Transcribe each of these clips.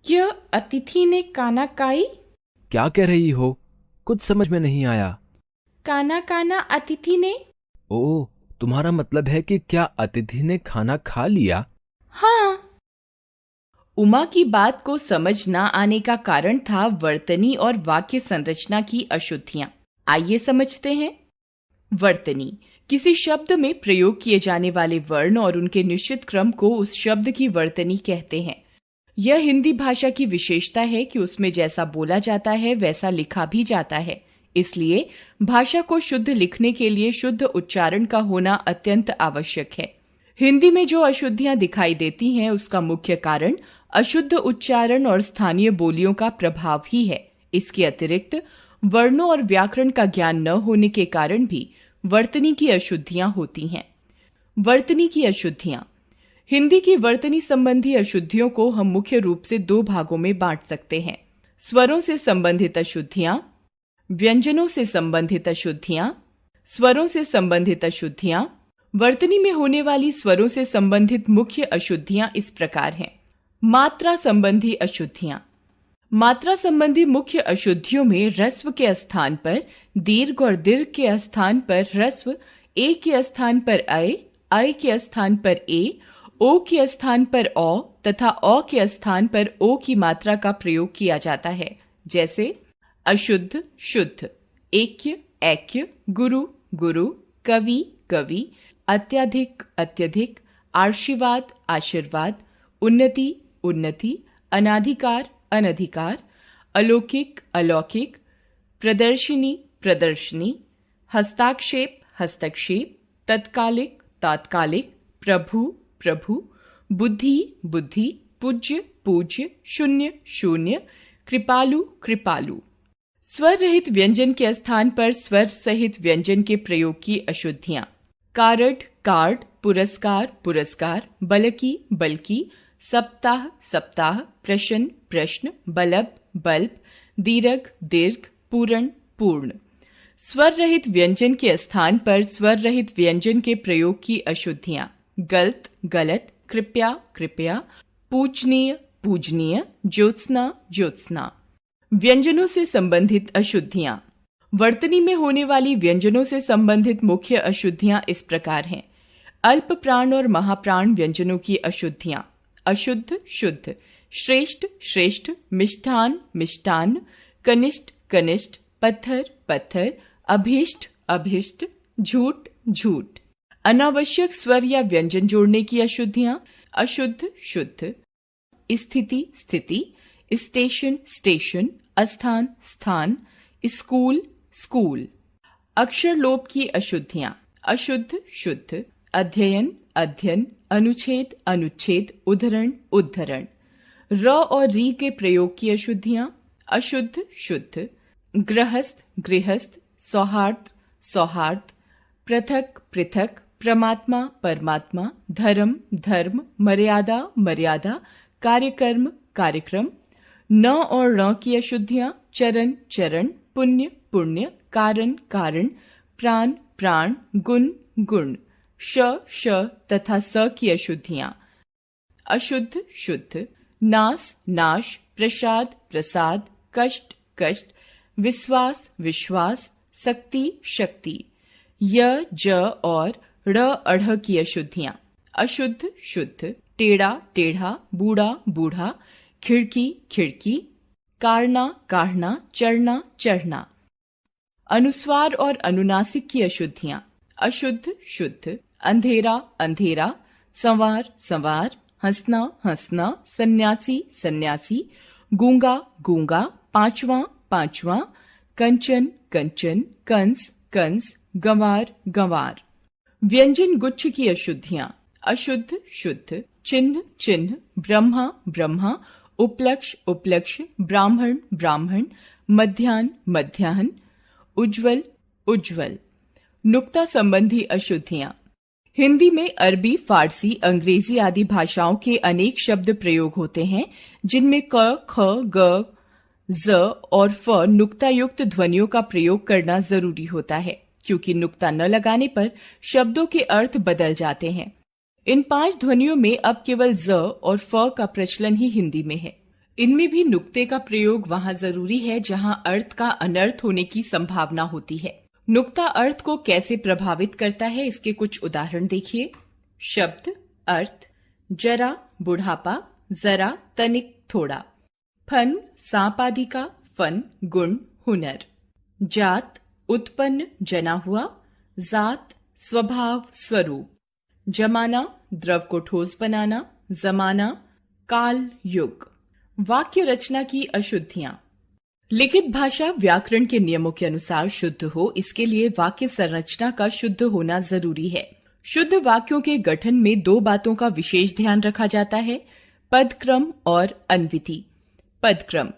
क्या अतिथि ने काना काई? क्या कह रही हो? कुछ समझ में नहीं आया। काना काना अतिथि ने? ओह, तुम्हारा मतलब है कि क्या अतिथि ने खाना खा लिया? हाँ। उमा की बात को समझ ना आने का कारण था वर्तनी और वाक्य संरचना की अशुद्धियां। आइए समझते हैं। वर्तनी किसी शब्द में प्रयोग किए जाने वाले वर्ण और उनके निश्चित क्रम को उस शब्द की वर्तनी कहते हैं। यह हिंदी भाषा की विशेषता है कि उसमें जैसा बोला जाता है वैसा लिखा भी जाता है। इसलिए भाषा को शुद्ध लिखने के लिए शुद्ध उच्चारण का होना अत्यंत आवश्यक है। हिंदी में जो अशुद्धियां दिखाई देती हैं उसका मुख्य कारण अशुद्ध उच्चारण और स्थानीय बोलियों का प्रभाव ही है। इसके अतिरिक्त वर्णों और व्याकरण का ज्ञान न होने के कारण भी वर्तनी की अशुद्धियां होती हैं। वर्तनी की अशुद्धियां। हिंदी की वर्तनी संबंधी अशुद्धियों को हम मुख्य रूप से दो भागों में बांट सकते हैं। स्वरों से संबंधित अशुद्धियां, व्यंजनों से संबंधित अशुद्धियां। स्वरों से संबंधित अशुद्धियां। वर्तनी में होने वाली स्वरों से संबंधित मुख्य अशुद्धियां इस प्रकार हैं। मात्रा संबंधी अशुद्धियां। मात्रा संबंधी मुख्य अशुद्धियों में ह्रस्व के स्थान पर दीर्घ और दीर्घ के स्थान पर ह्रस्व, ए के स्थान पर अय के स्थान पर ए, ओ के स्थान पर औ तथा औ के स्थान पर ओ की मात्रा का प्रयोग किया जाता है। जैसे अशुद्ध शुद्ध, ऐक्य ऐक्य, गुरु गुरु, कवि कवि, अत्यधिक अत्यधिक, आशीर्वाद आशीर्वाद, उन्नति उन्नति, अनाधिकार अनधिकार, अलौकिक अलौकिक, प्रदर्शिनी प्रदर्शनी, हस्ताक्षेप हस्तक्षेप, तत्कालिक तात्कालिक, प्रभु प्रभु, बुद्धि बुद्धि, पूज्य पूज्य, शून्य शून्य, कृपालु कृपालु। स्वर रहित व्यंजन के स्थान पर स्वर सहित व्यंजन के प्रयोग की अशुद्धियां। कारड कार्ड, पुरस्कार पुरस्कार, बलकी बल्कि, सप्ताह सप्ताह, प्रश्न प्रश्न, बल्ब बल्ब, दीर्घ दीर्घ, पूर्ण पूर्ण। स्वर रहित व्यंजन के स्थान पर स्वर रहित व्यंजन के प्रयोग की अशुद्धियां। गलत गलत, कृपया कृपया, पूजनीय पूजनीय, ज्योत्सना ज्योत्सना। व्यंजनों से संबंधित अशुद्धियां। वर्तनी में होने वाली व्यंजनों से संबंधित मुख्य अशुद्धियां इस प्रकार हैं। अल्प प्राण और महाप्राण व्यंजनों की अशुद्धियां। अशुद्ध शुद्ध, श्रेष्ठ श्रेष्ठ, मिष्ठान मिष्टान, कनिष्ठ कनिष्ठ, पत्थर पत्थर, अभीष्ट अभीष्ट, झूठ झूठ। अनावश्यक स्वर या व्यंजन जोड़ने की अशुद्धियां। अशुद्ध शुद्ध, स्थिति स्थिति, स्टेशन स्टेशन, अस्थान स्थान, स्कूल स्कूल। अक्षर लोप की अशुद्धियां। अशुद्ध शुद्ध, अध्ययन अध्ययन, अनुच्छेद अनुच्छेद, उद्धरण उद्धरण। र और री के प्रयोग की अशुद्धियां। अशुद्ध शुद्ध, गृहस्थ गृहस्थ, सौहार्द सौहार्द, पृथक पृथक, परमात्मा परमात्मा, धर्म धर्म, मर्यादा मर्यादा, कार्यक्रम कार्यक्रम। न और ण की अशुद्धियां। चरण चरण, पुण्य पुण्य, कारण कारण, प्राण प्राण, गुण गुण। श तथा स की अशुद्धियां। अशुद्ध शुद्ध, नास नाश, प्रसाद प्रसाद, कष्ट कष्ट, विश्वास विश्वास, शक्ति शक्ति। य ज और ड़ अढ़ की अशुद्धियां। अशुद्ध शुद्ध, टेढ़ा टेढ़ा, बूढ़ा बूढ़ा, खिड़की खिड़की, काढ़ना काढ़ना, चढ़ना चढ़ना। अनुस्वार और अनुनासिक की अशुद्धियां। अशुद्ध शुद्ध, अंधेरा अंधेरा, संवार संवार, हंसना हंसना, सन्यासी सन्यासी, गूंगा गूंगा, पांचवा पांचवा, कंचन कंचन, कंस कंस, गंवार गंवार। व्यंजन गुच्छ की अशुद्धियां। अशुद्ध शुद्ध, चिन्ह चिन्ह, ब्रह्मा ब्रह्मा, उपलक्ष उपलक्ष, ब्राह्मण ब्राह्मण, मध्याह्न मध्याह्न, उज्ज्वल उज्ज्वल। नुक्ता संबंधी अशुद्धियां। हिंदी में अरबी फारसी अंग्रेजी आदि भाषाओं के अनेक शब्द प्रयोग होते हैं जिनमें क ख ग ज और फ नुक्ता युक्त ध्वनियों का प्रयोग करना जरूरी होता है, क्योंकि नुक्ता न लगाने पर शब्दों के अर्थ बदल जाते हैं। इन 5 ध्वनियों में अब केवल ज और फ का प्रचलन ही हिंदी में है। इनमें भी नुक्ते का प्रयोग वहां जरूरी है जहां अर्थ का अनर्थ होने की संभावना होती है। नुक्ता अर्थ को कैसे प्रभावित करता है, इसके कुछ उदाहरण देखिए। शब्द अर्थ: जरा बुढ़ापा, जरा तनिक थोड़ा। फन सांप आदि का, फन गुण हुनर। जात उत्पन्न जना हुआ, जात स्वभाव स्वरूप। जमाना द्रव को ठोस बनाना, जमाना काल युग। वाक्य रचना की अशुद्धियां: लिखित भाषा व्याकरण के नियमों के अनुसार शुद्ध हो, इसके लिए वाक्य संरचना का शुद्ध होना जरूरी है। शुद्ध वाक्यों के गठन में दो बातों का विशेष ध्यान रखा जाता है: पदक्रम और अन्विति। पदक्रम: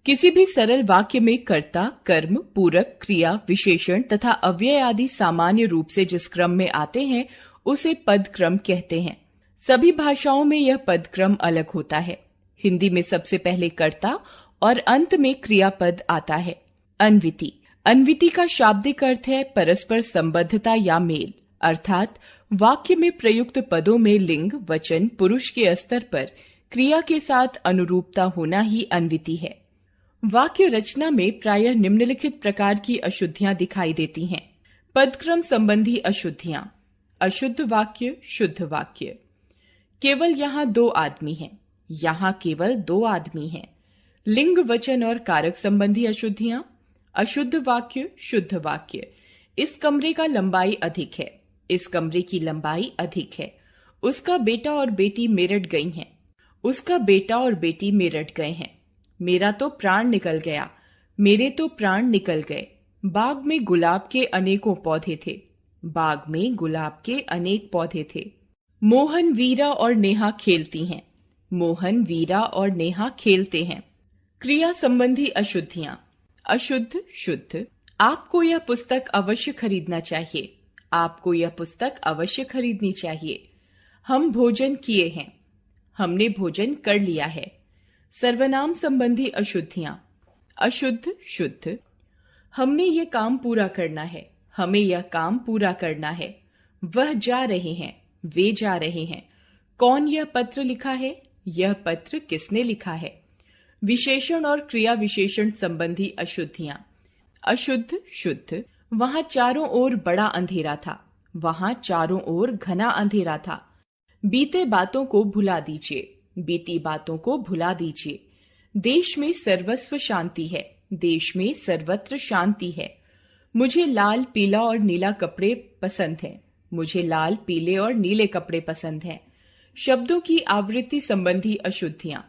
किसी भी सरल वाक्य में कर्ता, कर्म, पूरक, क्रिया, विशेषण तथा अव्यय आदि सामान्य रूप से जिस क्रम में आते हैं उसे पदक्रम कहते हैं। सभी भाषाओं में यह पदक्रम अलग होता है। हिंदी में सबसे पहले कर्ता और अंत में क्रियापद आता है। अन्विति: अन्विति का शाब्दिक अर्थ है परस्पर संबद्धता या मेल, अर्थात वाक्य में प्रयुक्त पदों में लिंग, वचन, पुरुष के स्तर पर क्रिया के साथ अनुरूपता होना ही अन्विति है। वाक्य रचना में प्रायः निम्नलिखित प्रकार की अशुद्धियां दिखाई देती हैं। पदक्रम संबंधी अशुद्धियां: अशुद्ध वाक्य, शुद्ध वाक्य। केवल यहाँ दो आदमी हैं, यहाँ केवल दो आदमी हैं। लिंग, वचन और कारक संबंधी अशुद्धियां: अशुद्ध वाक्य, शुद्ध वाक्य। इस कमरे का लंबाई अधिक है, इस कमरे की लंबाई अधिक है। उसका बेटा और बेटी मेरठ गई हैं, उसका बेटा और बेटी मेरठ गए हैं। मेरा तो प्राण निकल गया, मेरे तो प्राण निकल गए। बाग में गुलाब के अनेकों पौधे थे, बाग में गुलाब के अनेक पौधे थे। मोहन, वीरा और नेहा खेलती हैं, मोहन, वीरा और नेहा खेलते हैं। क्रिया संबंधी अशुद्धियां: अशुद्ध, शुद्ध। आपको यह पुस्तक अवश्य खरीदना चाहिए, आपको यह पुस्तक अवश्य खरीदनी चाहिए। हम भोजन किए हैं, हमने भोजन कर लिया है। सर्वनाम संबंधी अशुद्धियां: अशुद्ध, शुद्ध। हमने ये काम पूरा करना है, हमें यह काम पूरा करना है। वह जा रहे हैं, वे जा रहे हैं। कौन यह पत्र लिखा है, यह पत्र किसने लिखा है। विशेषण और क्रिया विशेषण संबंधी अशुद्धियां: अशुद्ध, शुद्ध। वहां चारों ओर बड़ा अंधेरा था, वहां चारों ओर घना अंधेरा था। बीते बातों को भुला दीजिए, बीती बातों को भुला दीजिए। देश में सर्वस्व शांति है, देश में सर्वत्र शांति है। मुझे लाल, पीला और नीला कपड़े पसंद हैं, मुझे लाल, पीले और नीले कपड़े पसंद हैं। शब्दों की आवृत्ति संबंधी अशुद्धियां: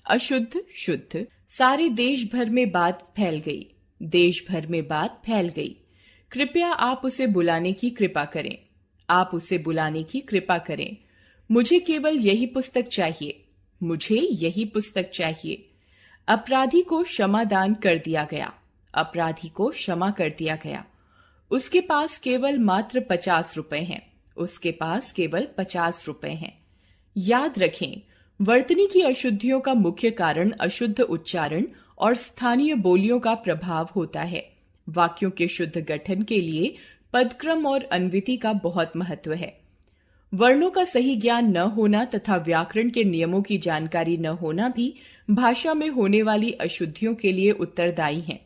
अशुद्ध, शुद्ध। सारे देश भर में बात फैल गई, देश भर में बात फैल गई। कृपया आप उसे बुलाने की कृपा करें, आप उसे बुलाने की कृपा करें। मुझे केवल यही पुस्तक चाहिए, मुझे यही पुस्तक चाहिए। अपराधी को क्षमा दान कर दिया गया, अपराधी को क्षमा कर दिया गया। उसके पास केवल मात्र 50 रुपए हैं, उसके पास केवल 50 रुपए हैं। याद रखें, वर्तनी की अशुद्धियों का मुख्य कारण अशुद्ध उच्चारण और स्थानीय बोलियों का प्रभाव होता है। वाक्यों के शुद्ध गठन के लिए पदक्रम और अन्विति का बहुत महत्व है। वर्णों का सही ज्ञान न होना तथा व्याकरण के नियमों की जानकारी न होना भी भाषा में होने वाली अशुद्धियों के लिए उत्तरदायी हैं।